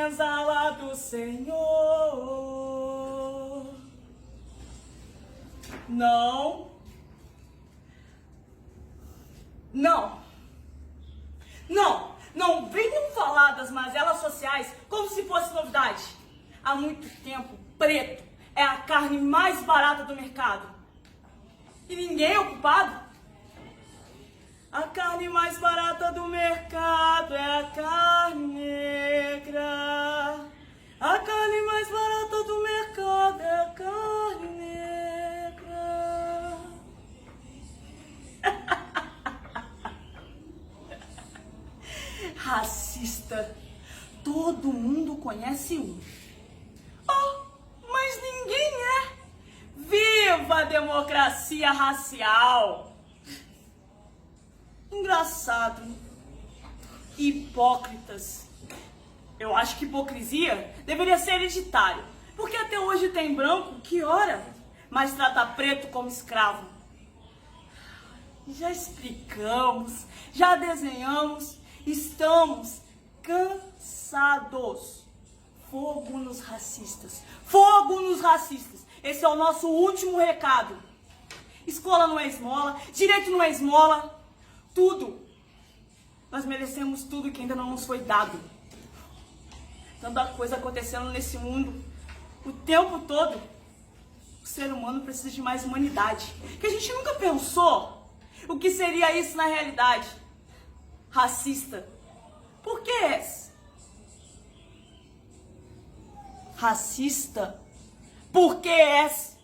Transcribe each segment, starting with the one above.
senzala do Senhor. Não. Não. Não. Não venham falar das mazelas sociais como se fosse novidade. Há muito tempo, preto é a carne mais barata do mercado. E ninguém é ocupado. A carne mais barata do mercado é a carne negra. A carne mais barata do mercado é a carne negra. Racista. Todo mundo conhece um. Oh, mas ninguém é. Viva a democracia racial! Engraçado. Hipócritas. Eu acho que hipocrisia deveria ser hereditário, porque até hoje tem branco que ora, mas trata preto como escravo. Já explicamos, já desenhamos, estamos cansados. Fogo nos racistas. Fogo nos racistas. Esse é o nosso último recado. Escola não é esmola, direito não é esmola. Tudo. Nós merecemos tudo que ainda não nos foi dado. Tanta coisa acontecendo nesse mundo. O tempo todo. O ser humano precisa de mais humanidade. Que a gente nunca pensou o que seria isso na realidade. Racista. Por que és? Racista. Por que és?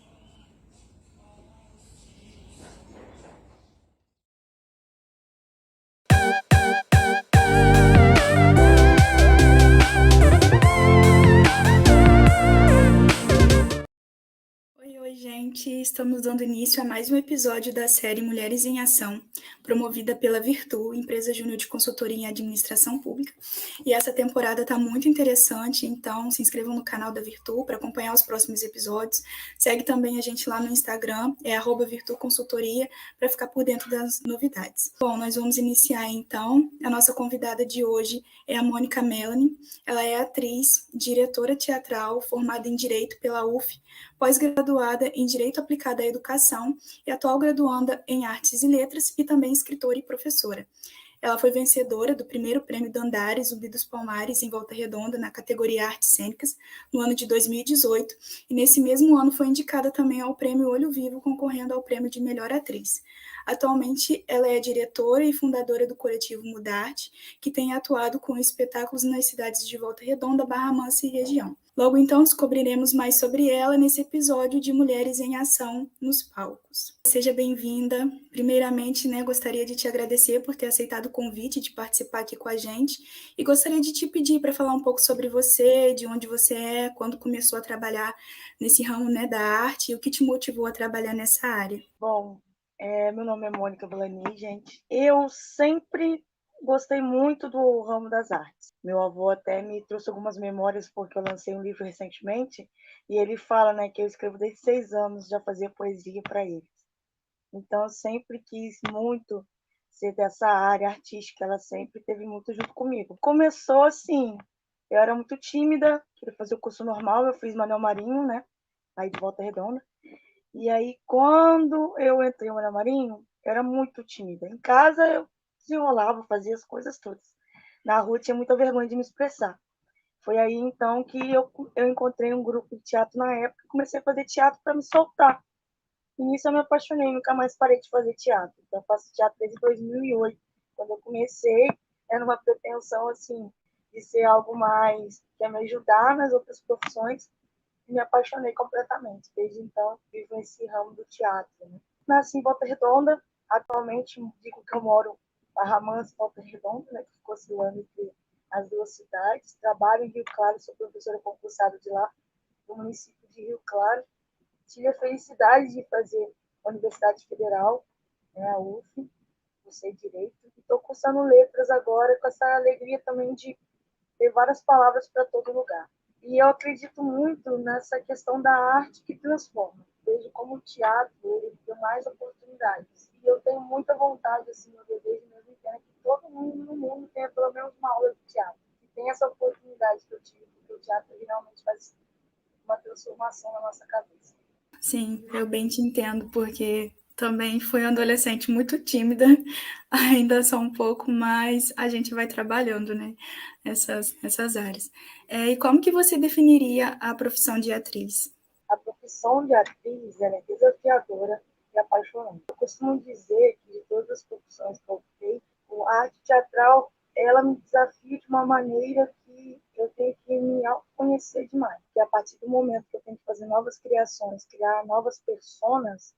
Oi, gente! Estamos dando início a mais um episódio da série Mulheres em Ação, promovida pela Virtu, empresa júnior de consultoria em administração pública. E essa temporada está muito interessante, então se inscrevam no canal da Virtu para acompanhar os próximos episódios. Segue também a gente lá no Instagram, é @virtuconsultoria, para ficar por dentro das novidades. Bom, nós vamos iniciar então. A nossa convidada de hoje é a Mônica Melanie. Ela é atriz, diretora teatral, formada em Direito pela UF, pós-graduada em Direito Aplicado à Educação e atual graduanda em Artes e Letras e também escritora e professora. Ela foi vencedora do primeiro prêmio Dandares, Zumbi dos Palmares, em Volta Redonda, na categoria Artes Cênicas, no ano de 2018, e nesse mesmo ano foi indicada também ao prêmio Olho Vivo, concorrendo ao prêmio de Melhor Atriz. Atualmente, ela é diretora e fundadora do coletivo Mudarte, que tem atuado com espetáculos nas cidades de Volta Redonda, Barra Mansa e região. Logo então, descobriremos mais sobre ela nesse episódio de Mulheres em Ação nos Palcos. Seja bem-vinda. Primeiramente, gostaria de te agradecer por ter aceitado o convite de participar aqui com a gente e gostaria de te pedir para falar um pouco sobre você, de onde você é, quando começou a trabalhar nesse ramo, da arte e o que te motivou a trabalhar nessa área. Bom, meu nome é Mônica Melanie, gente. Eu sempre gostei muito do ramo das artes. Meu avô até me trouxe algumas memórias porque eu lancei um livro recentemente e ele fala, que eu escrevo desde 6 anos, já fazia poesia para eles. Então, eu sempre quis muito ser dessa área artística, ela sempre esteve muito junto comigo. Começou assim, eu era muito tímida, queria fazer o curso normal, eu fiz Manuel Marinho, aí de Volta Redonda. E aí, quando eu entrei no Manuel Marinho, eu era muito tímida. Em casa, eu desenrolava, fazia as coisas todas. Na rua, tinha muita vergonha de me expressar. Foi aí, então, que eu encontrei um grupo de teatro na época e comecei a fazer teatro para me soltar. E nisso eu me apaixonei, nunca mais parei de fazer teatro. Então, eu faço teatro desde 2008. Quando eu comecei, era uma pretensão, assim, de ser algo mais que ia me ajudar nas outras profissões. E me apaixonei completamente. Desde então, vivo esse ramo do teatro. Nasci em Volta Redonda. Atualmente, digo que eu moro na Barra Mansa e Volta Redonda, que ficou oscilando entre as duas cidades. Trabalho em Rio Claro, sou professora concursada de lá, do município de Rio Claro. Tive a felicidade de fazer a Universidade Federal, a UF, cursei Direito, e estou cursando Letras agora, com essa alegria também de ter várias palavras para todo lugar. E eu acredito muito nessa questão da arte que transforma. Vejo como o teatro ele dá mais oportunidades. E eu tenho muita vontade, assim, meu desejo mesmo, que todo mundo no mundo tenha pelo menos uma aula de teatro. Que tenha essa oportunidade que eu tive teatro ele realmente faz uma transformação na nossa cabeça. Sim, eu bem te entendo, porque também fui uma adolescente muito tímida, ainda sou um pouco, mas a gente vai trabalhando, né, essas áreas. E como que você definiria a profissão de atriz? A profissão de atriz ela é desafiadora e apaixonante. Eu costumo dizer que de todas as profissões que eu fiz, a arte teatral ela me desafia de uma maneira que eu tenho que me autoconhecer demais. Que a partir do momento que eu tenho que fazer novas criações, criar novas personas,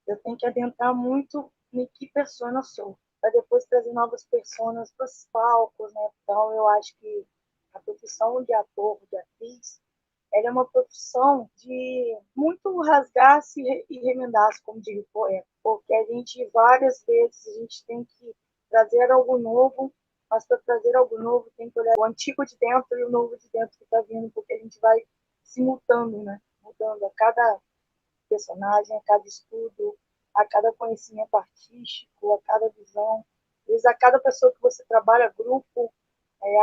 eu tenho que adentrar muito em que persona eu sou, para depois trazer novas personas para os palcos, né? Então, eu acho que a profissão de ator, de atriz, ela é uma profissão de muito rasgar-se e remendar-se, como diz o poeta, porque a gente, várias vezes, a gente tem que trazer algo novo, mas para trazer algo novo tem que olhar o antigo de dentro e o novo de dentro que está vindo, porque a gente vai se mutando, né? Mudando a cada personagem, a cada estudo, a cada conhecimento artístico, a cada visão. Às vezes, a cada pessoa que você trabalha, grupo,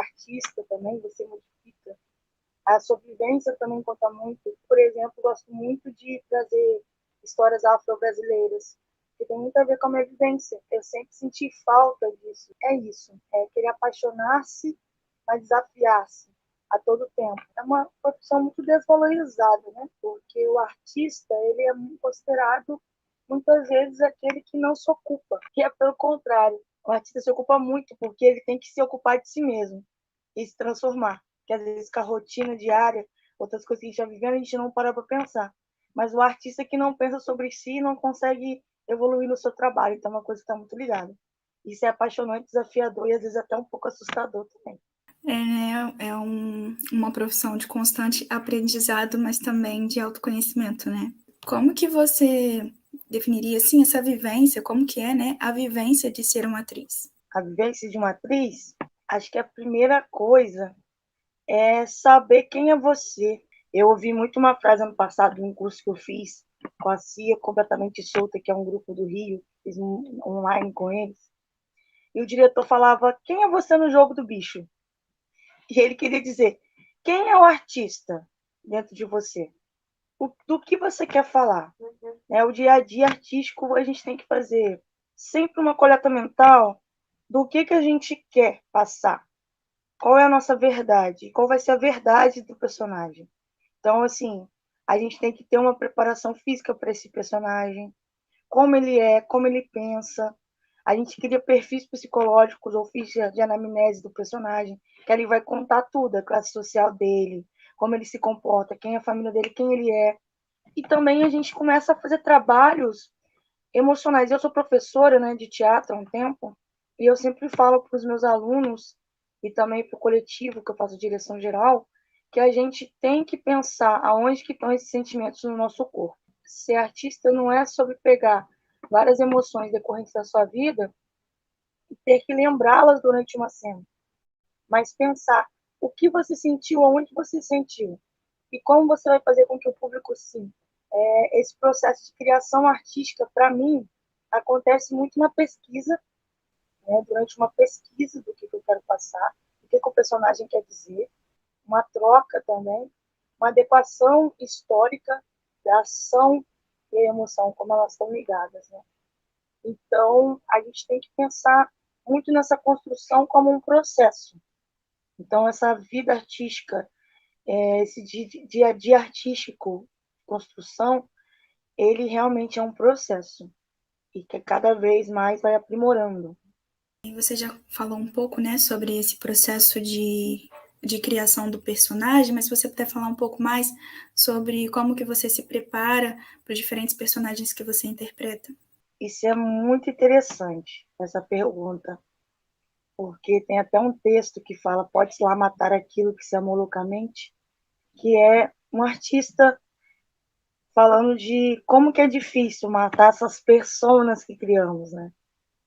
artista também, você modifica. A sobrevivência também conta muito. Por exemplo, gosto muito de trazer histórias afro-brasileiras, que tem muito a ver com a minha vivência. Eu sempre senti falta disso. É isso, é querer apaixonar-se, mas desafiar-se a todo tempo. É uma profissão muito desvalorizada, né? Porque o artista, ele é considerado muitas vezes aquele que não se ocupa, que é pelo contrário. O artista se ocupa muito porque ele tem que se ocupar de si mesmo e se transformar. Que às vezes com a rotina diária, outras coisas que a gente já vivendo, a gente não para para pensar. Mas o artista que não pensa sobre si não consegue evoluir no seu trabalho. Então é uma coisa que está muito ligada. Isso é apaixonante, desafiador e às vezes até um pouco assustador também. Uma profissão de constante aprendizado, mas também de autoconhecimento, né? Como que você definiria, assim, essa vivência, como que é, né, a vivência de ser uma atriz? A vivência de uma atriz, acho que a primeira coisa é saber quem é você. Eu ouvi muito uma frase ano passado, num curso que eu fiz com a CIA Completamente Solta, que é um grupo do Rio, fiz online com eles. E o diretor falava, quem é você no jogo do bicho? E ele queria dizer, quem é o artista dentro de você? Do que você quer falar? O dia a dia artístico a gente tem que fazer sempre uma coleta mental do que a gente quer passar. Qual é a nossa verdade? Qual vai ser a verdade do personagem? Então, assim, a gente tem que ter uma preparação física para esse personagem, como ele é, como ele pensa. A gente cria perfis psicológicos ou ficha de anamnese do personagem, que ele vai contar tudo, a classe social dele, como ele se comporta, quem é a família dele, quem ele é. E também a gente começa a fazer trabalhos emocionais. Eu sou professora, né, de teatro há um tempo, e eu sempre falo para os meus alunos e também para o coletivo que eu faço direção geral, que a gente tem que pensar aonde que estão esses sentimentos no nosso corpo. Ser artista não é sobre pegar várias emoções decorrentes da sua vida e ter que lembrá-las durante uma cena, mas pensar o que você sentiu, aonde você sentiu e como você vai fazer com que o público sinta. Esse processo de criação artística, para mim, acontece muito na pesquisa, né? Durante uma pesquisa do que eu quero passar, o que o personagem quer dizer, uma troca também, uma adequação histórica da ação e a emoção, como elas estão ligadas, né? Então, a gente tem que pensar muito nessa construção como um processo. Então, essa vida artística, esse dia a dia artístico, construção, ele realmente é um processo e que cada vez mais vai aprimorando. E você já falou um pouco, né, sobre esse processo de criação do personagem, mas se você puder falar um pouco mais sobre como que você se prepara para os diferentes personagens que você interpreta. Isso é muito interessante, essa pergunta, porque tem até um texto que fala, pode-se lá matar aquilo que se amou loucamente, que é um artista falando de como que é difícil matar essas personas que criamos, né?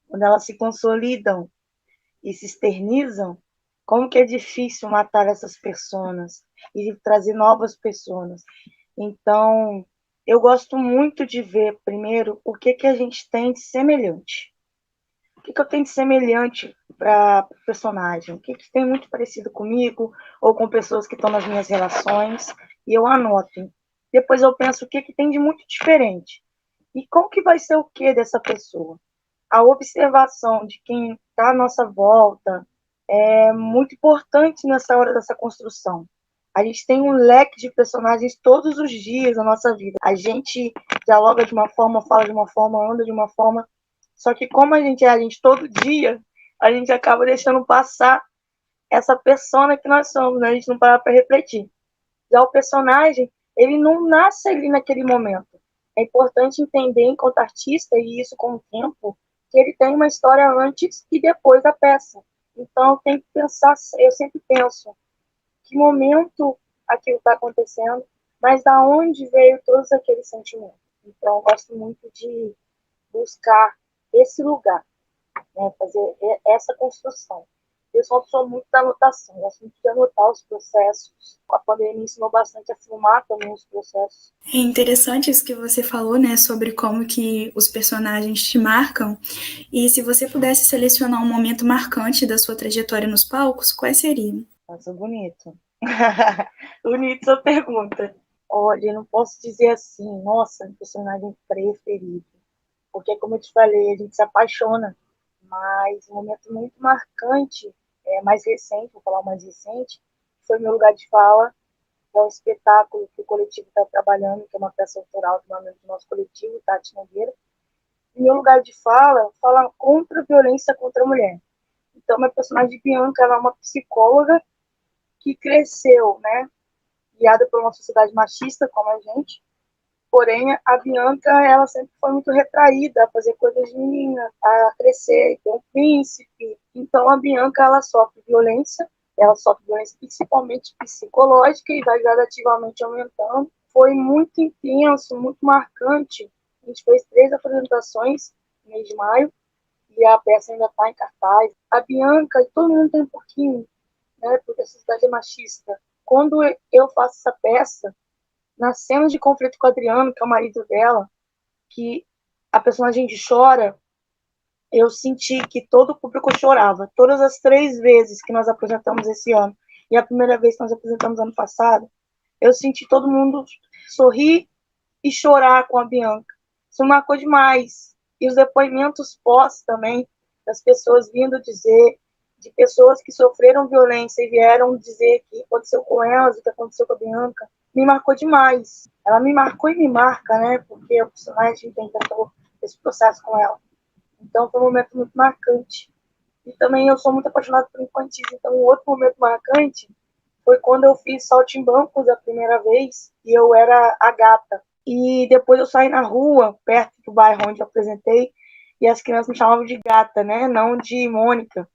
Quando elas se consolidam e se externizam, como que é difícil matar essas personas e trazer novas pessoas. Então, eu gosto muito de ver, primeiro, o que a gente tem de semelhante. que eu tenho de semelhante para o personagem, o que tem muito parecido comigo ou com pessoas que estão nas minhas relações, e eu anoto. Depois eu penso o que tem de muito diferente. E como que vai ser o que dessa pessoa? A observação de quem está à nossa volta é muito importante nessa hora dessa construção. A gente tem um leque de personagens todos os dias na nossa vida. A gente dialoga de uma forma, fala de uma forma, anda de uma forma. Só que como a gente é a gente todo dia, a gente acaba deixando passar essa persona que nós somos, né? A gente não para para refletir. Já o personagem, ele não nasce ali naquele momento. É importante entender, enquanto artista, e isso com o tempo, que ele tem uma história antes e depois da peça. Então, tem que pensar, eu sempre penso, que momento aquilo está acontecendo, mas da onde veio todos aqueles sentimentos. Então, eu gosto muito de buscar esse lugar, né, fazer essa construção. Eu sou uma pessoa muito da anotação, gosto muito de anotar os processos. A pandemia me ensinou bastante a filmar também os processos. É interessante isso que você falou, né, sobre como que os personagens te marcam. E se você pudesse selecionar um momento marcante da sua trajetória nos palcos, quais seriam? Nossa, bonito. Bonito sua pergunta. Olha, eu não posso dizer assim, nossa, personagem preferido. Porque, como eu te falei, a gente se apaixona. Mas um momento muito marcante, mais recente, vou falar o mais recente, foi meu lugar de fala. É um espetáculo que o coletivo está trabalhando, que é uma peça autoral do nosso coletivo, Tati Nogueira. E meu lugar de fala fala contra a violência contra a mulher. Então, minha personagem Bianca, ela é uma psicóloga que cresceu, né, guiada por uma sociedade machista como a gente. Porém, a Bianca, ela sempre foi muito retraída a fazer coisas de menina, a crescer, ter um príncipe. Então, a Bianca, ela sofre violência principalmente psicológica e vai gradativamente aumentando. Foi muito intenso, muito marcante. A gente fez 3 apresentações no mês de maio e a peça ainda está em cartaz. A Bianca, todo mundo tem um pouquinho, né, porque a sociedade é machista. Quando eu faço essa peça, nas cenas de conflito com o Adriano, que é o marido dela, que a personagem chora, eu senti que todo o público chorava. Todas as 3 vezes que nós apresentamos esse ano, e a primeira vez que nós apresentamos ano passado, eu senti todo mundo sorrir e chorar com a Bianca. Isso marcou demais. E os depoimentos pós também, das pessoas vindo dizer, de pessoas que sofreram violência e vieram dizer o que aconteceu com elas, o que aconteceu com a Bianca, me marcou demais. Ela me marcou e me marca, né? Porque o personagem tem esse processo com ela. Então foi um momento muito marcante. E também eu sou muito apaixonada por infantis, então um outro momento marcante foi quando eu fiz saltimbancos a primeira vez e eu era a gata. E depois eu saí na rua, perto do bairro onde eu apresentei, e as crianças me chamavam de gata, né? Não de Mônica.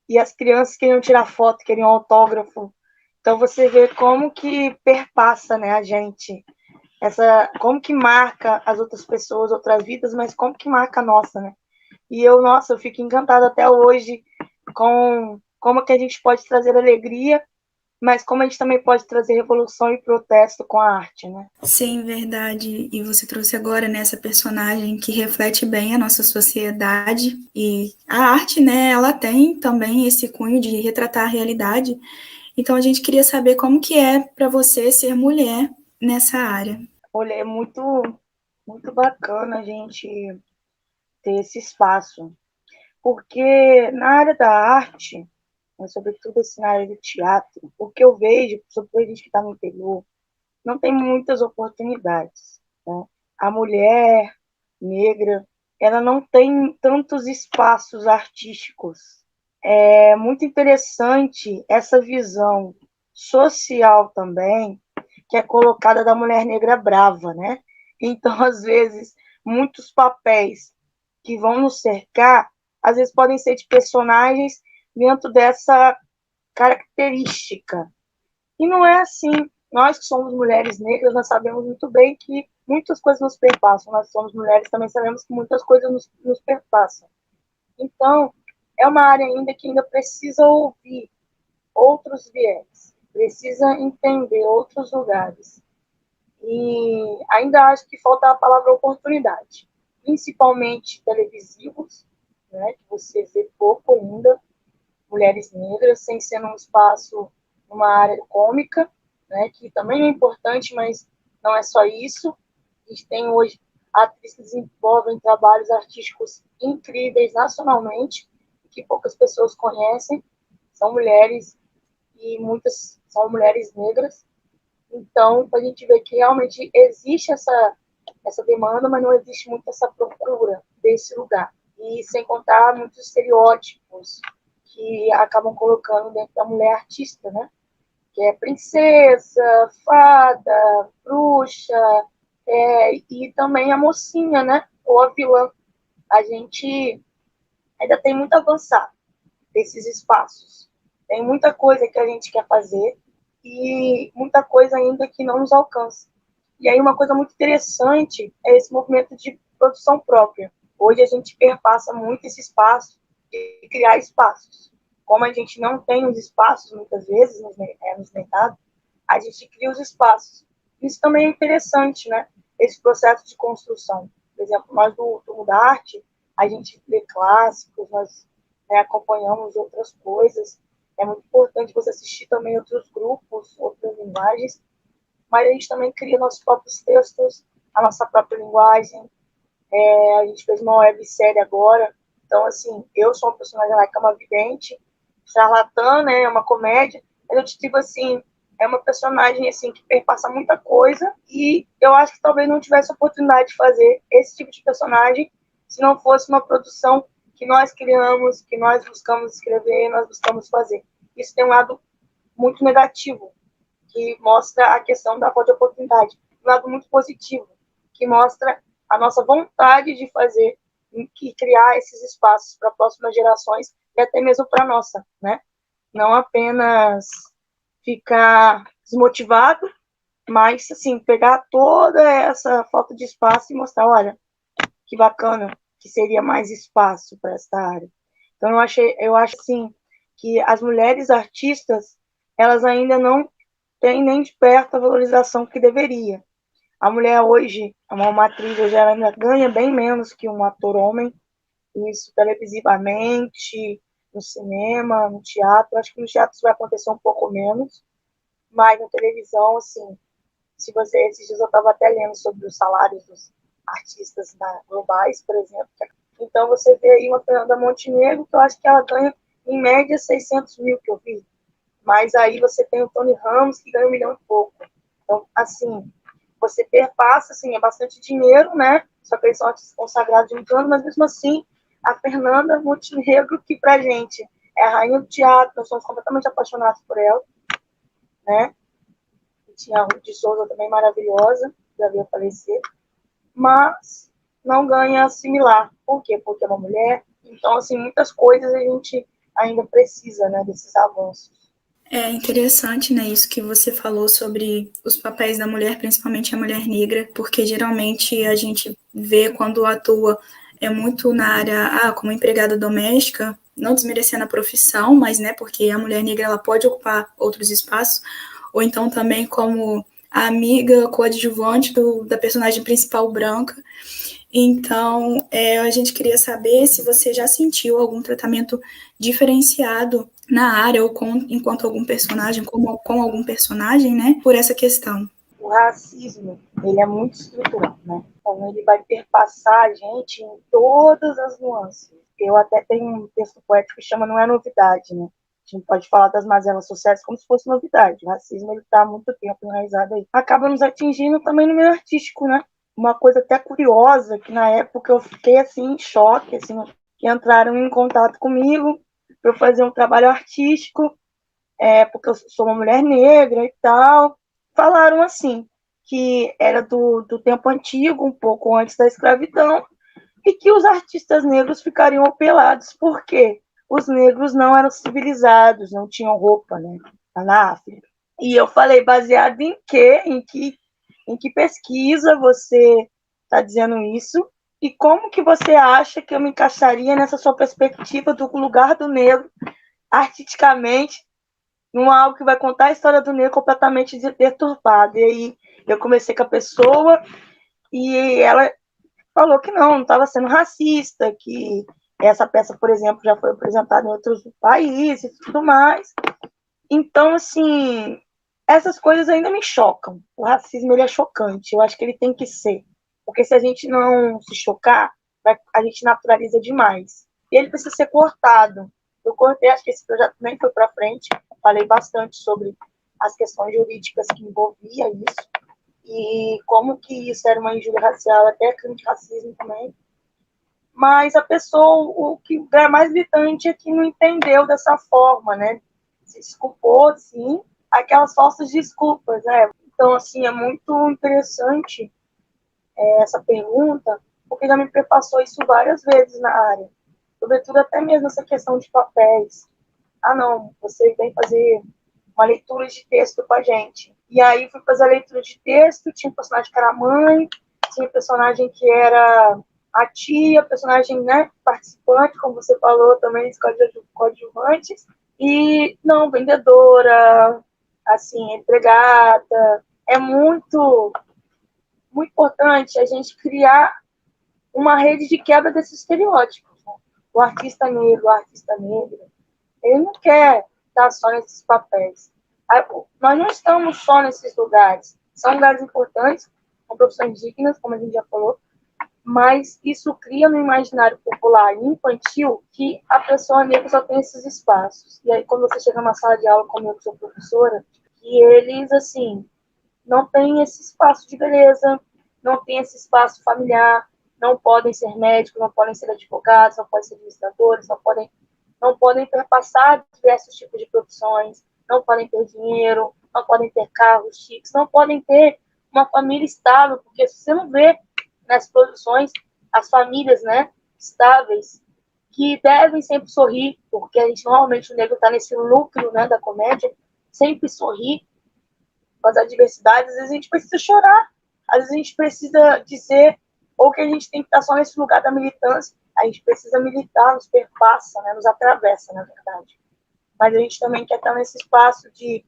E as crianças queriam tirar foto, queriam autógrafo. Então você vê como que perpassa, né, a gente. Como que marca as outras pessoas, outras vidas, mas como que marca a nossa, né? E eu fico encantada até hoje com como que a gente pode trazer alegria, mas como a gente também pode trazer revolução e protesto com a arte, né? Sim, verdade. E você trouxe agora, né, essa personagem que reflete bem a nossa sociedade. E a arte, né, ela tem também esse cunho de retratar a realidade. Então a gente queria saber como que é para você ser mulher nessa área. Olha, é muito, muito bacana a gente ter esse espaço, porque na área da arte, mas sobretudo assim, na área do teatro, o que eu vejo, sobretudo a gente que está no interior, não tem muitas oportunidades, né? A mulher negra, ela não tem tantos espaços artísticos. É muito interessante essa visão social também, que é colocada da mulher negra brava, né? Então, às vezes, muitos papéis que vão nos cercar, às vezes podem ser de personagens dentro dessa característica. E não é assim. Nós que somos mulheres negras, nós sabemos muito bem que muitas coisas nos perpassam. Nós somos mulheres, também sabemos que muitas coisas nos perpassam. Então, é uma área ainda que ainda precisa ouvir outros viés, precisa entender outros lugares. E ainda acho que falta a palavra oportunidade, principalmente televisivos, né, que você vê pouco ainda, mulheres negras, sem ser num espaço, numa área cômica, né, que também é importante, mas não é só isso. A gente tem hoje atrizes que desenvolvem trabalhos artísticos incríveis nacionalmente, que poucas pessoas conhecem, são mulheres, e muitas são mulheres negras. Então, a gente vê que realmente existe essa demanda, mas não existe muito essa procura desse lugar. E sem contar muitos estereótipos que acabam colocando dentro da mulher artista, né? Que é princesa, fada, bruxa, e também a mocinha, né? Ou a vilã. A gente ainda tem muito a avançar desses espaços. Tem muita coisa que a gente quer fazer e muita coisa ainda que não nos alcança. E aí uma coisa muito interessante é esse movimento de produção própria. Hoje a gente perpassa muito esse espaço de criar espaços. Como a gente não tem os espaços, muitas vezes, nos mercados, a gente cria os espaços. Isso também é interessante, né? Esse processo de construção. Por exemplo, nós do Mundo da Arte, a gente lê clássicos, nós, né, acompanhamos outras coisas. É muito importante você assistir também outros grupos, outras linguagens, mas a gente também cria nossos próprios textos, a nossa própria linguagem. A gente fez uma websérie agora, então, assim, eu sou uma personagem lá que é uma vidente, charlatã, né, é uma comédia, mas eu te digo assim, é uma personagem, assim, que perpassa muita coisa, e eu acho que talvez não tivesse oportunidade de fazer esse tipo de personagem se não fosse uma produção que nós criamos, que nós buscamos escrever, nós buscamos fazer. Isso tem um lado muito negativo, que mostra a questão da falta de oportunidade. Um lado muito positivo, que mostra a nossa vontade de fazer e criar esses espaços para próximas gerações e até mesmo para a nossa, né? Não apenas ficar desmotivado, mas, assim, pegar toda essa falta de espaço e mostrar, olha, que bacana que seria mais espaço para essa área. Então, eu acho, assim, que as mulheres artistas, elas ainda não têm nem de perto a valorização que deveria. A mulher hoje, uma atriz hoje, ela ainda ganha bem menos que um ator homem, isso televisivamente, no cinema, no teatro. Acho que no teatro isso vai acontecer um pouco menos, mas na televisão, assim, se você, esses dias eu estava até lendo sobre os salários dos artistas globais, por exemplo. Então você vê aí uma Fernanda Montenegro, que eu acho que ela ganha em média 600 mil, que eu vi. Mas aí você tem o Tony Ramos, que ganha 1 milhão e pouco. Então, assim, você perpassa, assim, é bastante dinheiro, né? Só que eles são artistas consagrados de muitos anos, mas mesmo assim, a Fernanda Montenegro, que pra gente é a rainha do teatro, nós somos completamente apaixonados por ela, né? E tinha a Ruth de Souza também maravilhosa, já veio falecer, mas não ganha similar. Por quê? Porque é uma mulher. Então, assim, muitas coisas a gente ainda precisa, né, desses avanços. É interessante, né, isso que você falou sobre os papéis da mulher, principalmente a mulher negra, porque geralmente a gente vê quando atua muito na área, como empregada doméstica, não desmerecendo a profissão, mas, né, porque a mulher negra ela pode ocupar outros espaços, ou então também como a amiga coadjuvante da personagem principal branca. Então, a gente queria saber se você já sentiu algum tratamento diferenciado na área ou enquanto algum personagem, com algum personagem, né, por essa questão. O racismo, ele é muito estrutural, né? Então, ele vai perpassar a gente em todas as nuances. Eu até tenho um texto poético que chama Não é Novidade, né? A gente pode falar das mazelas sociais como se fosse novidade. O racismo, ele está há muito tempo enraizado aí. Acaba nos atingindo também no meio artístico, né? Uma coisa até curiosa, que na época eu fiquei, assim, em choque, assim, que entraram em contato comigo para eu fazer um trabalho artístico, porque eu sou uma mulher negra e tal. Falaram assim, que era do tempo antigo, um pouco antes da escravidão, e que os artistas negros ficariam pelados, porque os negros não eram civilizados, não tinham roupa, né, na África. E eu falei, baseado em quê? Em que pesquisa você está dizendo isso? E como que você acha que eu me encaixaria nessa sua perspectiva do lugar do negro, artisticamente, num algo que vai contar a história do negro completamente deturpada? E aí eu comecei com a pessoa e ela falou que não estava sendo racista, que Essa peça, por exemplo, já foi apresentada em outros países e tudo mais. Então, assim, essas coisas ainda me chocam. O racismo, ele é chocante. Eu acho que ele tem que ser. Porque se a gente não se chocar, a gente naturaliza demais. E ele precisa ser cortado. Eu cortei, acho que esse projeto nem foi para frente. Falei bastante sobre as questões jurídicas que envolvia isso. E como que isso era uma injúria racial, até crime de racismo também. Mas a pessoa, o que é mais gritante é que não entendeu dessa forma, né? Se desculpou, sim, aquelas falsas desculpas, né? Então, assim, é muito interessante essa pergunta, porque já me perpassou isso várias vezes na área. Sobretudo até mesmo essa questão de papéis. Ah, não, você vem fazer uma leitura de texto com a gente. E aí fui fazer a leitura de texto, tinha um personagem que era a mãe, tinha um personagem que era a tia, personagem, né, participante, como você falou também, de coadjuvantes, e não, vendedora, assim, empregada. É muito, muito importante a gente criar uma rede de quebra desses estereótipos. Né? O artista negro, o artista negra, ele não quer estar só nesses papéis. Nós não estamos só nesses lugares. São lugares importantes, com profissões dignas, como a gente já falou, mas isso cria no imaginário popular e infantil que a pessoa negra só tem esses espaços. E aí, quando você chega numa sala de aula, como eu que sou professora, e eles, assim, não têm esse espaço de beleza, não têm esse espaço familiar, não podem ser médicos, não podem ser advogados, não podem ser administradores, não podem perpassar diversos tipos de profissões, não podem ter dinheiro, não podem ter carros chiques, não podem ter uma família estável, porque se você não vê nas produções as famílias, né, estáveis, que devem sempre sorrir, porque a gente normalmente o negro está nesse lucro, né, da comédia, sempre sorrir com as adversidades. Às vezes a gente precisa chorar, às vezes a gente precisa dizer, ou que a gente tem que estar só nesse lugar da militância, a gente precisa militar, nos perpassa, né, nos atravessa, na verdade. Mas a gente também quer estar nesse espaço de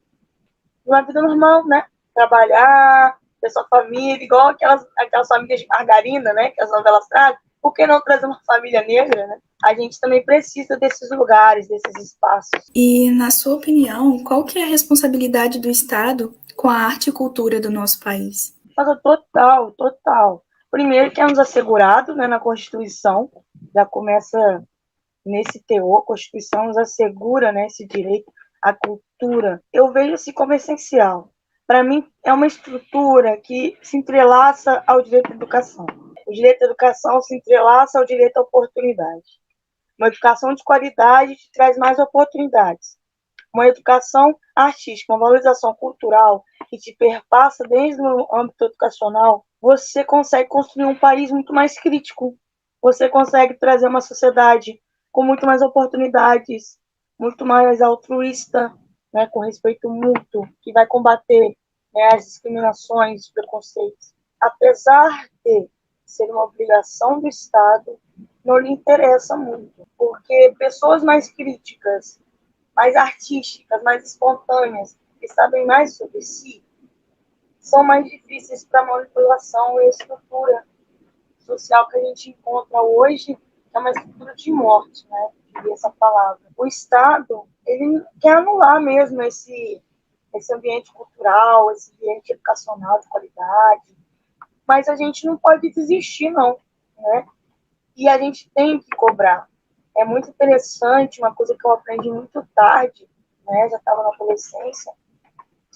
uma vida normal, né? Trabalhar, ter sua família, igual aquelas famílias de margarina, né? Que as novelas trazem. Por que não trazer uma família negra, né? A gente também precisa desses lugares, desses espaços. E, na sua opinião, qual que é a responsabilidade do Estado com a arte e cultura do nosso país? Mas total, total. Primeiro que é nos assegurado, né, na Constituição, já começa nesse teor, a Constituição nos assegura, né, esse direito à cultura. Eu vejo assim como essencial. Para mim, é uma estrutura que se entrelaça ao direito à educação. O direito à educação se entrelaça ao direito à oportunidade. Uma educação de qualidade te traz mais oportunidades. Uma educação artística, uma valorização cultural que te perpassa desde o âmbito educacional, você consegue construir um país muito mais crítico. Você consegue trazer uma sociedade com muito mais oportunidades, muito mais altruísta, né, com respeito mútuo, que vai combater, né, as discriminações, os preconceitos. Apesar de ser uma obrigação do Estado, não lhe interessa muito, porque pessoas mais críticas, mais artísticas, mais espontâneas, que sabem mais sobre si, são mais difíceis para manipulação e estrutura social que a gente encontra hoje, que é uma estrutura de morte, né? Essa palavra. O Estado, ele quer anular mesmo esse ambiente cultural, esse ambiente educacional de qualidade, mas a gente não pode desistir, não, né? E a gente tem que cobrar. É muito interessante, uma coisa que eu aprendi muito tarde, né? Já estava na adolescência,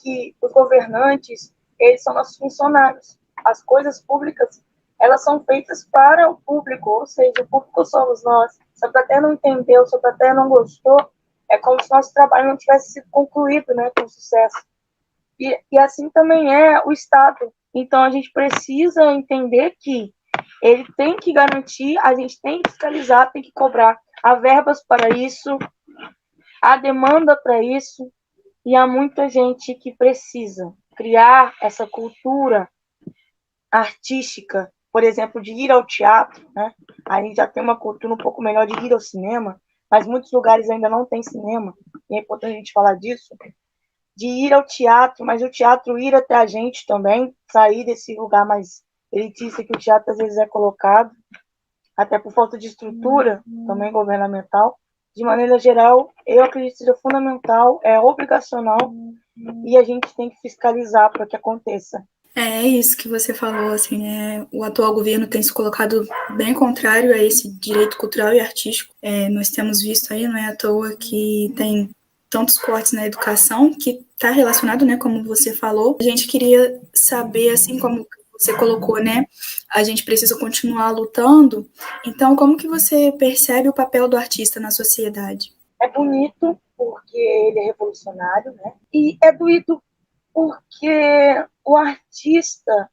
que os governantes, eles são nossos funcionários. As coisas públicas, elas são feitas para o público, ou seja, o público somos nós. Se a plateia não entendeu, se a plateia não gostou, é como se nosso trabalho não tivesse sido concluído, né, com sucesso. E assim também é o Estado. Então, a gente precisa entender que ele tem que garantir, a gente tem que fiscalizar, tem que cobrar. Há verbas para isso, há demanda para isso, e há muita gente que precisa criar essa cultura artística, por exemplo, de ir ao teatro, né? A gente já tem uma cultura um pouco melhor de ir ao cinema, mas muitos lugares ainda não tem cinema, e é importante a gente falar disso, de ir ao teatro, mas o teatro ir até a gente também, sair desse lugar mais elitista que o teatro às vezes é colocado, até por falta de estrutura, também governamental. De maneira geral, eu acredito que seja fundamental, é obrigacional, e a gente tem que fiscalizar para que aconteça. É isso que você falou, assim, né? O atual governo tem se colocado bem contrário a esse direito cultural e artístico. Nós temos visto aí, não é à toa que tem tantos cortes na educação, que está relacionado, né, como você falou. A gente queria saber, assim como você colocou, né, a gente precisa continuar lutando. Então, como que você percebe o papel do artista na sociedade? É bonito, porque ele é revolucionário, né? E é doído porque o artista,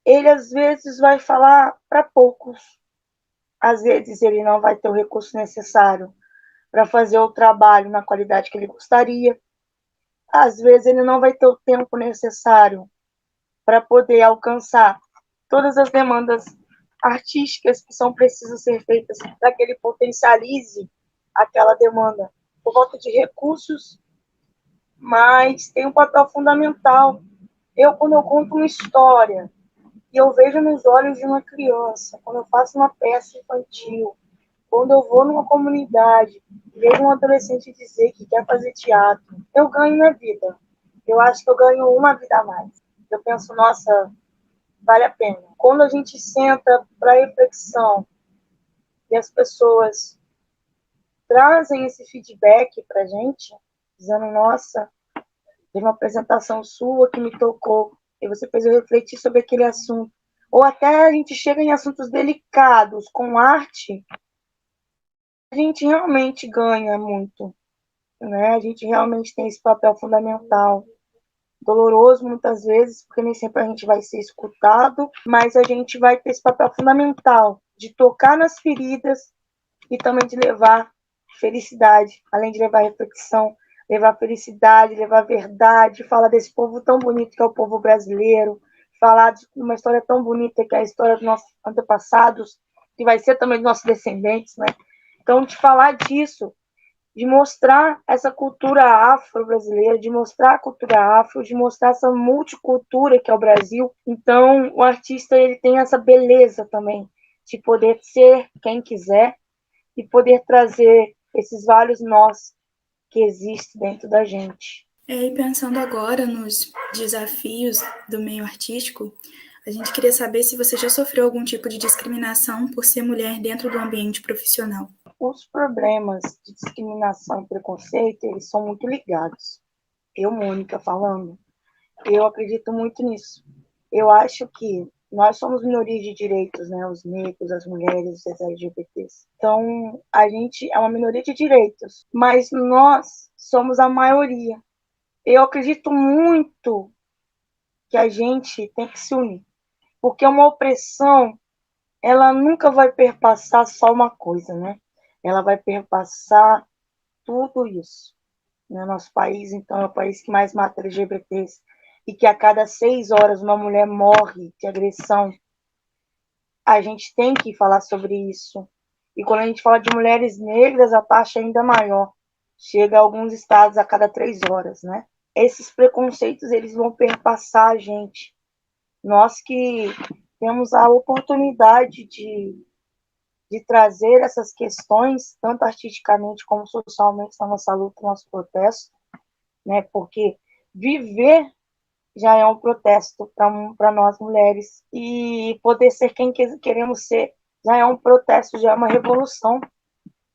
ele às vezes vai falar para poucos. Às vezes ele não vai ter o recurso necessário para fazer o trabalho na qualidade que ele gostaria. Às vezes ele não vai ter o tempo necessário para poder alcançar todas as demandas artísticas que são precisas ser feitas para que ele potencialize aquela demanda por volta de recursos, mas tem um papel fundamental. Quando eu conto uma história e eu vejo nos olhos de uma criança, quando eu faço uma peça infantil, quando eu vou numa comunidade e vejo um adolescente dizer que quer fazer teatro, eu ganho minha vida. Eu acho que eu ganho uma vida a mais. Eu penso, nossa, vale a pena. Quando a gente senta para reflexão e as pessoas trazem esse feedback para a gente, dizendo, nossa, teve uma apresentação sua que me tocou, e você fez eu refletir sobre aquele assunto. Ou até a gente chega em assuntos delicados com arte, a gente realmente ganha muito, né? A gente realmente tem esse papel fundamental. Doloroso muitas vezes, porque nem sempre a gente vai ser escutado, mas a gente vai ter esse papel fundamental de tocar nas feridas e também de levar felicidade, além de levar reflexão, levar felicidade, levar verdade, falar desse povo tão bonito que é o povo brasileiro, falar de uma história tão bonita que é a história dos nossos antepassados, que vai ser também dos nossos descendentes, né? Então, de falar disso, de mostrar essa cultura afro-brasileira, de mostrar a cultura afro, de mostrar essa multicultura que é o Brasil. Então, o artista ele tem essa beleza também de poder ser quem quiser e poder trazer esses vários nós que existem dentro da gente. E pensando agora nos desafios do meio artístico, a gente queria saber se você já sofreu algum tipo de discriminação por ser mulher dentro do ambiente profissional. Os problemas de discriminação e preconceito, eles são muito ligados. Eu, Mônica, falando, eu acredito muito nisso. Eu acho que nós somos minorias de direitos, né? Os negros, as mulheres, os LGBTs. Então, a gente é uma minoria de direitos, mas nós somos a maioria. Eu acredito muito que a gente tem que se unir, porque uma opressão, ela nunca vai perpassar só uma coisa, né? Ela vai perpassar tudo isso. Né? Nosso país, então, é o país que mais mata LGBTs e que a cada 6 horas uma mulher morre de agressão. A gente tem que falar sobre isso. E quando a gente fala de mulheres negras, a taxa é ainda maior. Chega a alguns estados a cada 3 horas, né? Esses preconceitos, eles vão perpassar a gente. Nós que temos a oportunidade de trazer essas questões, tanto artisticamente como socialmente, na nossa luta, no nosso protesto, né? Porque viver já é um protesto para nós mulheres, e poder ser quem queremos ser já é um protesto, já é uma revolução.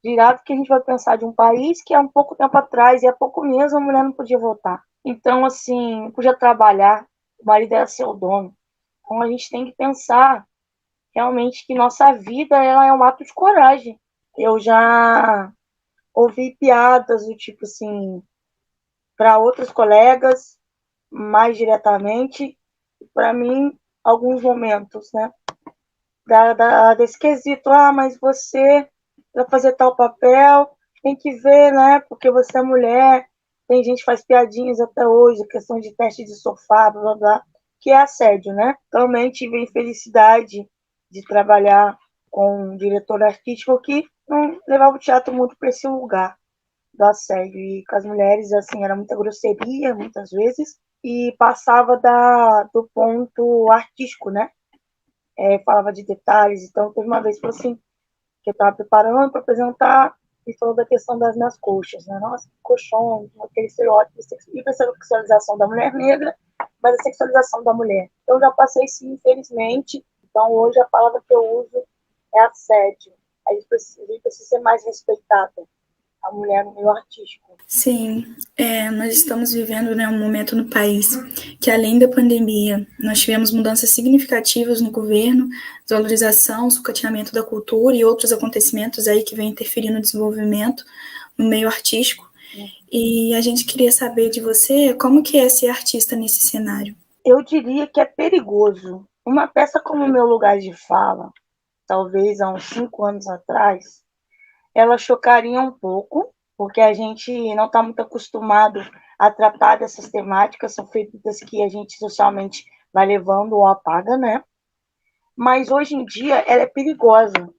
Virado que a gente vai pensar de um país que há um pouco tempo atrás, e há pouco mesmo, a mulher não podia votar. Então, assim, não podia trabalhar, o marido era seu dono. Então, a gente tem que pensar realmente que nossa vida ela é um ato de coragem. Eu já ouvi piadas do tipo assim, para outros colegas, mais diretamente, para mim, alguns momentos, né? Desse quesito, mas você, para fazer tal papel, tem que ver, né? Porque você é mulher, tem gente que faz piadinhas até hoje, questão de teste de sofá, blá, blá, blá, que é assédio, né? Também tive a infelicidade de trabalhar com um diretor artístico que não levava o teatro muito para esse lugar do assédio. E com as mulheres, assim, era muita grosseria, muitas vezes, e passava do ponto artístico, né? falava de detalhes. Então, teve uma vez que assim, que eu estava preparando para apresentar e falou da questão das minhas coxas, né? Nossa, colchão, aquele estereótipo de hipersexualização da mulher negra, mas a sexualização da mulher. Eu já passei, sim, infelizmente. Então, hoje a palavra que eu uso é assédio. A gente precisa ser mais respeitada, a mulher no meio artístico. Sim, nós estamos vivendo, né, um momento no país que, além da pandemia, nós tivemos mudanças significativas no governo, desvalorização, sucateamento da cultura e outros acontecimentos aí que vêm interferindo no desenvolvimento no meio artístico. E a gente queria saber de você como que é ser artista nesse cenário. Eu diria que é perigoso. Uma peça como Meu Lugar de Fala, talvez há uns 5 anos atrás, ela chocaria um pouco, porque a gente não está muito acostumado a tratar dessas temáticas, são feitas que a gente socialmente vai levando ou apaga, né? Mas hoje em dia ela é perigosa,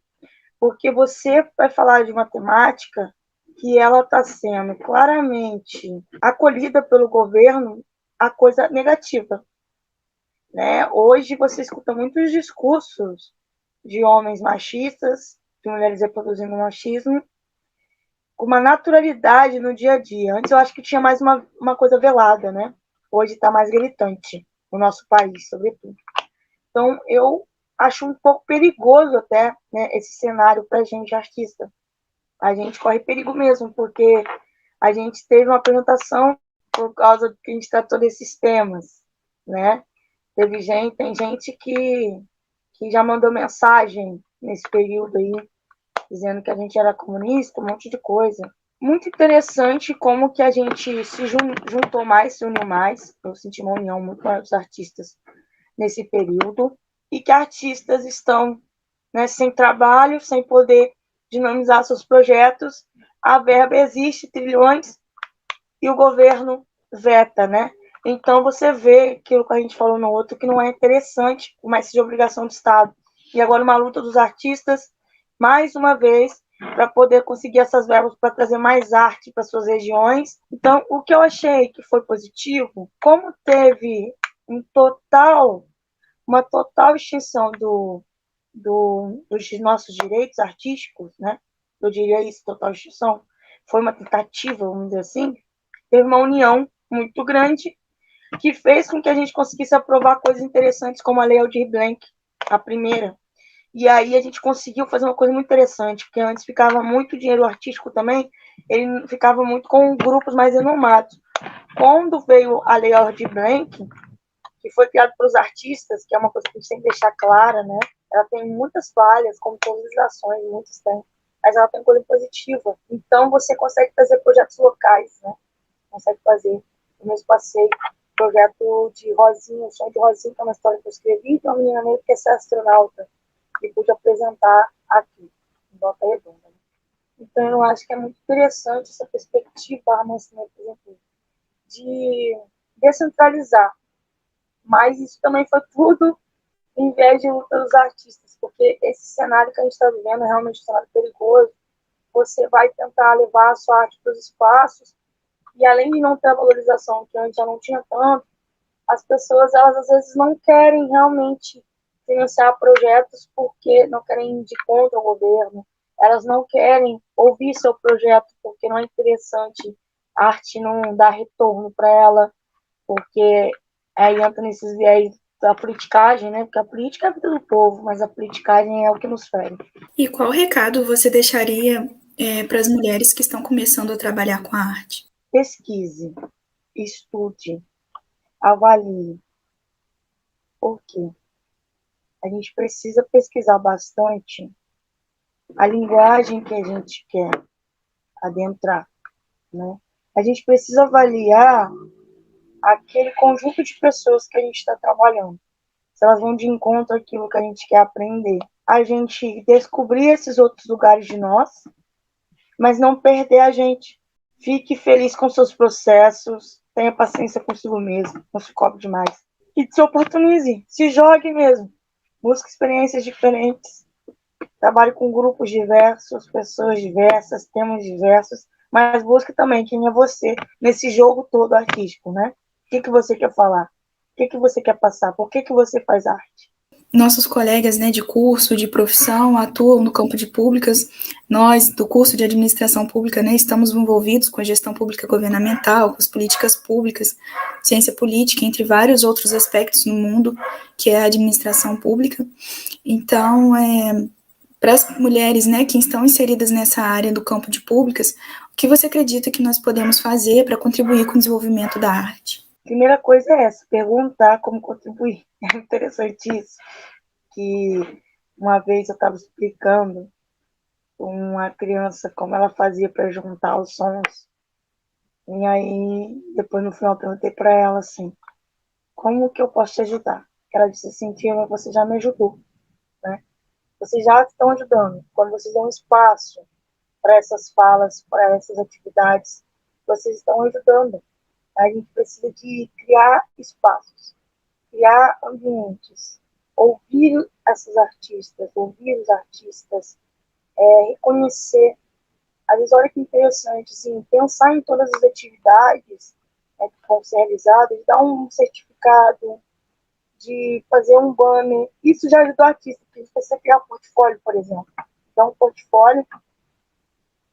porque você vai falar de uma temática que ela está sendo claramente acolhida pelo governo a coisa negativa, né? Hoje você escuta muitos discursos de homens machistas, de mulheres reproduzindo machismo, com uma naturalidade no dia a dia. Antes eu acho que tinha mais uma coisa velada, né? Hoje está mais gritante no nosso país, sobretudo. Então eu acho um pouco perigoso até, né, esse cenário para a gente artista. A gente corre perigo mesmo, porque a gente teve uma apresentação por causa do que a gente tratou desses temas, né? Tem gente que já mandou mensagem nesse período aí, dizendo que a gente era comunista, um monte de coisa. Muito interessante como que a gente se juntou mais, se uniu mais. Eu senti uma união muito maior dos artistas nesse período. E que artistas estão, né, sem trabalho, sem poder dinamizar seus projetos. A verba existe, trilhões, e o governo veta, né? Então você vê aquilo que a gente falou no outro, que não é interessante, mas seja obrigação do Estado. E agora uma luta dos artistas, mais uma vez, para poder conseguir essas verbas para trazer mais arte para suas regiões. Então, o que eu achei que foi positivo, como teve uma total extinção dos nossos direitos artísticos, né? Eu diria isso, total extinção. Foi uma tentativa, vamos dizer assim, teve uma união muito grande que fez com que a gente conseguisse aprovar coisas interessantes, como a Lei Aldir Blanc, a primeira. E aí a gente conseguiu fazer uma coisa muito interessante, porque antes ficava muito dinheiro artístico também, ele ficava muito com grupos mais renomados. Quando veio a Lei Aldir Blanc, que foi criada para os artistas, que é uma coisa que a gente tem que deixar clara, né? Ela tem muitas falhas, como todas as ações, muitos têm, mas ela tem coisa positiva. Então você consegue fazer projetos locais, né? Consegue fazer. Eu mesmo passei projeto de Rosinha, o Sonho de Rosinha, que é uma história que eu escrevi, de uma menina negra que quer ser astronauta, e pude apresentar aqui, em Volta Redonda. Né? Então, eu acho que é muito interessante essa perspectiva, por exemplo, de descentralizar. Mas isso também foi tudo em vez de luta dos artistas, porque esse cenário que a gente está vivendo é realmente um cenário perigoso. Você vai tentar levar a sua arte para os espaços, e além de não ter a valorização que antes já não tinha tanto, as pessoas, elas às vezes não querem realmente financiar projetos porque não querem ir de contra o governo, elas não querem ouvir seu projeto porque não é interessante, a arte não dá retorno para ela, porque aí entra nesses viés da politicagem, né? Porque a política é a vida do povo, mas a politicagem é o que nos fere. E qual recado você deixaria para as mulheres que estão começando a trabalhar com a arte? Pesquise, estude, avalie. Por quê? A gente precisa pesquisar bastante a linguagem que a gente quer adentrar, né? A gente precisa avaliar aquele conjunto de pessoas que a gente está trabalhando, se elas vão de encontro àquilo que a gente quer aprender. A gente descobrir esses outros lugares de nós, mas não perder a gente. Fique feliz com seus processos, tenha paciência consigo mesmo, não se cobre demais. E se oportunize, se jogue mesmo. Busque experiências diferentes. Trabalhe com grupos diversos, pessoas diversas, temas diversos, mas busque também quem é você nesse jogo todo artístico, né? O que você quer falar? O que você quer passar? Por que você faz arte? nossos colegas, né, de curso, de profissão, atuam no campo de públicas. Nós, do curso de administração pública, né, estamos envolvidos com a gestão pública governamental, com as políticas públicas, ciência política, entre vários outros aspectos no mundo, que é a administração pública. Então, para as mulheres, né, que estão inseridas nessa área do campo de públicas, o que você acredita que nós podemos fazer para contribuir com o desenvolvimento da arte? Primeira coisa é essa, perguntar como contribuir. É interessante isso, que uma vez eu estava explicando com uma criança como ela fazia para juntar os sons, e aí depois no final eu perguntei para ela assim, como que eu posso te ajudar? Ela disse assim, Tia, você já me ajudou, né? Vocês já estão ajudando. Quando vocês dão espaço para essas falas, para essas atividades, vocês estão ajudando. A gente precisa de criar espaços, criar ambientes, ouvir essas artistas, ouvir os artistas, reconhecer. Às vezes, olha que interessante, assim, pensar em todas as atividades, né, que vão ser realizadas, dar um certificado, de fazer um banner. Isso já ajuda o artista, porque você criar um portfólio, por exemplo. Então, um portfólio,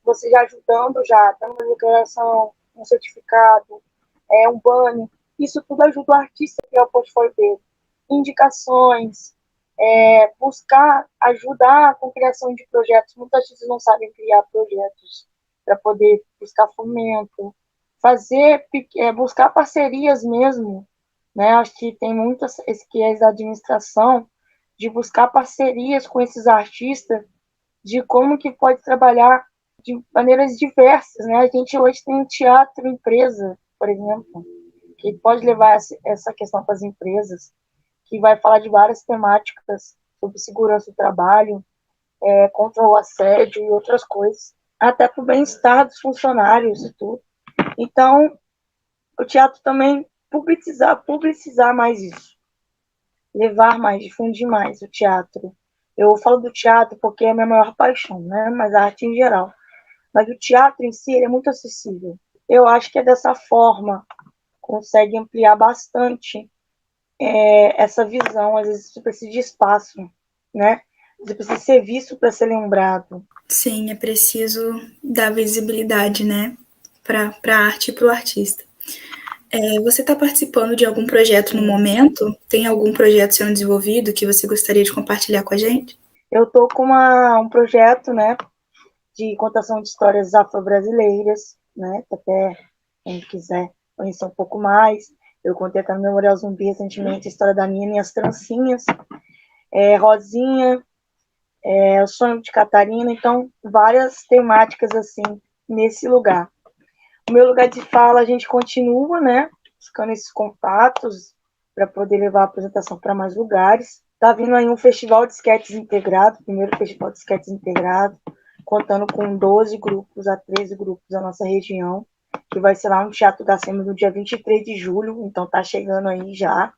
você já ajudando, já dando uma declaração, um certificado, um banner. Isso tudo ajuda o artista a criar o portfólio dele. Indicações, buscar ajudar com a criação de projetos. Muitos artistas não sabem criar projetos para poder buscar fomento, buscar parcerias mesmo, né? Acho que tem muito esse que é da administração, de buscar parcerias com esses artistas, de como que pode trabalhar de maneiras diversas, né? A gente hoje tem um teatro empresa, por exemplo, que pode levar essa questão para as empresas, que vai falar de várias temáticas sobre segurança do trabalho, contra o assédio e outras coisas, até para o bem-estar dos funcionários e tudo. Então, o teatro também publicizar mais isso, levar mais, difundir mais o teatro. Eu falo do teatro porque é a minha maior paixão, né? Mas a arte em geral. Mas o teatro em si é muito acessível. Eu acho que é dessa forma consegue ampliar bastante essa visão. Às vezes você precisa de espaço, né? Você precisa ser visto para ser lembrado. Sim, é preciso dar visibilidade, né, para a arte e para o artista. Você está participando de algum projeto no momento? Tem algum projeto sendo desenvolvido que você gostaria de compartilhar com a gente? Eu estou com um projeto, né, de contação de histórias afro-brasileiras, né, até quem quiser conhecer um pouco mais. Eu contei até no Memorial Zumbi recentemente a história da Nina e as trancinhas, Rosinha, o sonho de Catarina, então várias temáticas assim nesse lugar. O meu lugar de fala, a gente continua, né, buscando esses contatos para poder levar a apresentação para mais lugares. Tá vindo aí um festival de esquetes integrado, primeiro festival de esquetes integrado, contando com 12 grupos a 13 grupos da nossa região, que vai ser lá no Teatro da Sema no dia 23 de julho, então tá chegando aí já.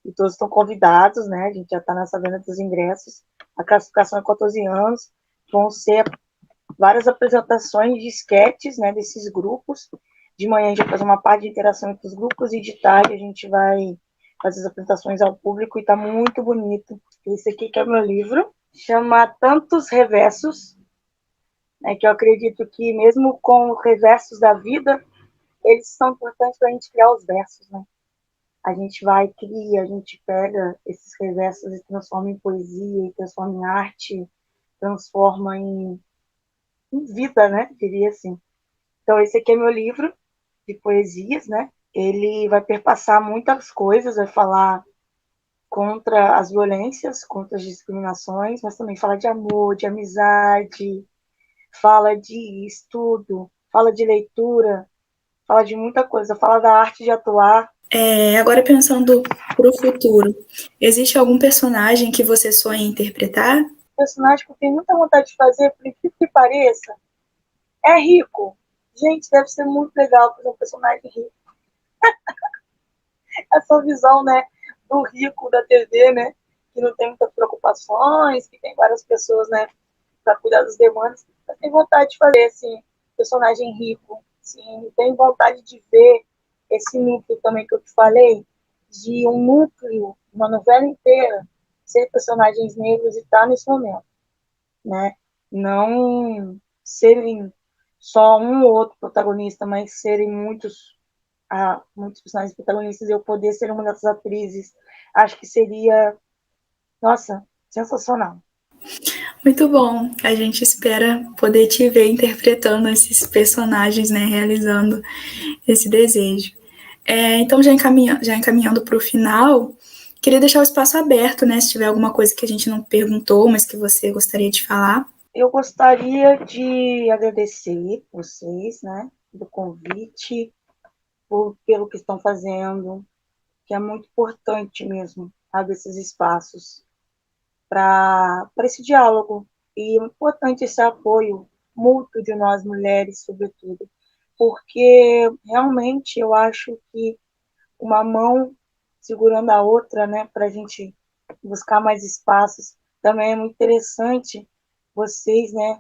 E todos estão convidados, né? A gente já está nessa venda dos ingressos. A classificação é 14 anos. Vão ser várias apresentações de esquetes, né, desses grupos. De manhã a gente vai fazer uma parte de interação entre os grupos e de tarde a gente vai fazer as apresentações ao público e está muito bonito. Esse aqui que é o meu livro, chama Tantos Reversos, né, que eu acredito que mesmo com os reversos da vida, eles são importantes para a gente criar os versos, né? A gente vai, cria, a gente pega esses reversos e transforma em poesia, e transforma em arte, transforma em vida, né? Diria assim. Então, esse aqui é meu livro de poesias, né? Ele vai perpassar muitas coisas, vai falar contra as violências, contra as discriminações, mas também fala de amor, de amizade, fala de estudo, fala de leitura, fala de muita coisa, fala da arte de atuar. Agora pensando para o futuro, existe algum personagem que você sonha em interpretar? Personagem que eu tenho muita vontade de fazer, por incrível que pareça, é rico. Gente, deve ser muito legal fazer um personagem rico. Essa visão, né, do rico da TV, né, que não tem muitas preocupações, que tem várias pessoas, né, para cuidar das demandas. Eu tenho vontade de fazer assim, personagem rico. Sim, tenho vontade de ver esse núcleo também que eu te falei, de um núcleo, uma novela inteira, ser personagens negros e estar nesse momento, né? Não serem só um ou outro protagonista, mas serem muitos personagens protagonistas e eu poder ser uma dessas atrizes, acho que seria, nossa, sensacional. Muito bom. A gente espera poder te ver interpretando esses personagens, né? Realizando esse desejo. Então, já encaminhando para o final, queria deixar o espaço aberto, né? Se tiver alguma coisa que a gente não perguntou, mas que você gostaria de falar. Eu gostaria de agradecer vocês, né, do convite, pelo que estão fazendo, que é muito importante mesmo, sabe, esses espaços para esse diálogo. E é importante esse apoio mútuo de nós mulheres, sobretudo, porque realmente eu acho que uma mão segurando a outra, né, para a gente buscar mais espaços, também é muito interessante vocês, né,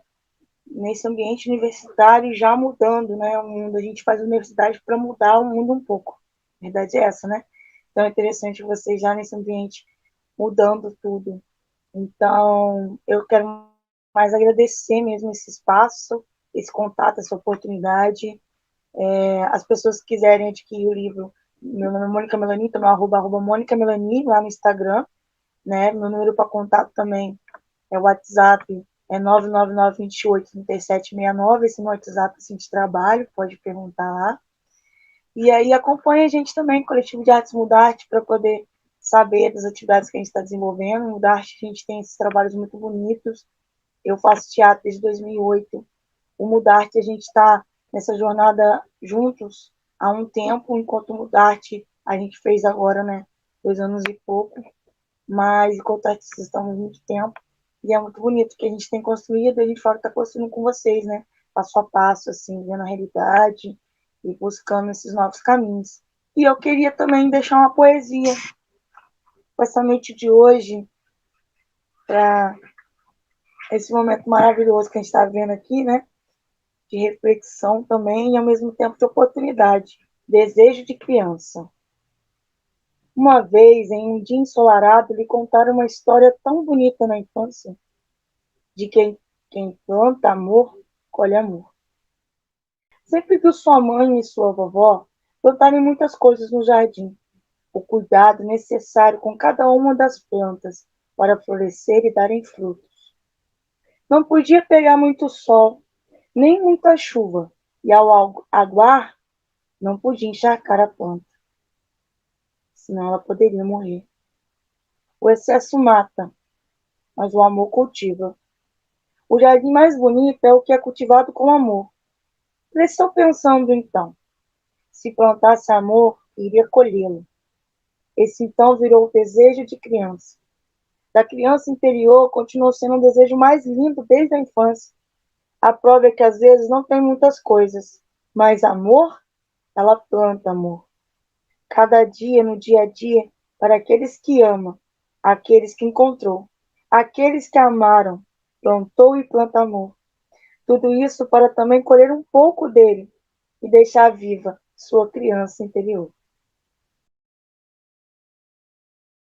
nesse ambiente universitário já mudando, né, o mundo. A gente faz universidade para mudar o mundo um pouco. A verdade é essa, né? Então é interessante vocês já nesse ambiente mudando tudo. Então, eu quero mais agradecer mesmo esse espaço, esse contato, essa oportunidade. As pessoas que quiserem adquirir o livro, meu nome é Mônica Melani, então meu arroba Mônica Melani, lá no Instagram, né? Meu número para contato também é o WhatsApp, é 999283769, esse é meu WhatsApp assim, de trabalho, pode perguntar lá. E aí acompanha a gente também, Coletivo de Artes Mudarte, para poder saber das atividades que a gente está desenvolvendo. No Mudarte a gente tem esses trabalhos muito bonitos. Eu faço teatro desde 2008. O Mudarte a gente está nessa jornada juntos há um tempo, enquanto o Mudarte a gente fez agora, né, 2 anos e pouco. Mas enquanto artistas estamos há muito tempo. E é muito bonito que a gente tem construído e a gente fala que está construindo com vocês, né? Passo a passo, assim, vendo a realidade e buscando esses novos caminhos. E eu queria também deixar uma poesia com essa noite de hoje, para esse momento maravilhoso que a gente está vendo aqui, né? De reflexão também e ao mesmo tempo de oportunidade. Desejo de criança. Uma vez, em um dia ensolarado, lhe contaram uma história tão bonita na infância, de quem planta amor, colhe amor. Sempre viu sua mãe e sua vovó plantarem muitas coisas no jardim, o cuidado necessário com cada uma das plantas para florescer e darem frutos. Não podia pegar muito sol, nem muita chuva, e ao aguar, não podia encharcar a planta, senão ela poderia morrer. O excesso mata, mas o amor cultiva. O jardim mais bonito é o que é cultivado com amor. Estou pensando então, se plantasse amor, iria colhê-lo. Esse então virou o desejo de criança. Da criança interior continuou sendo um desejo mais lindo desde a infância. A prova é que às vezes não tem muitas coisas, mas amor, ela planta amor. Cada dia, no dia a dia, para aqueles que amam, aqueles que encontrou, aqueles que amaram, plantou e planta amor. Tudo isso para também colher um pouco dele e deixar viva sua criança interior.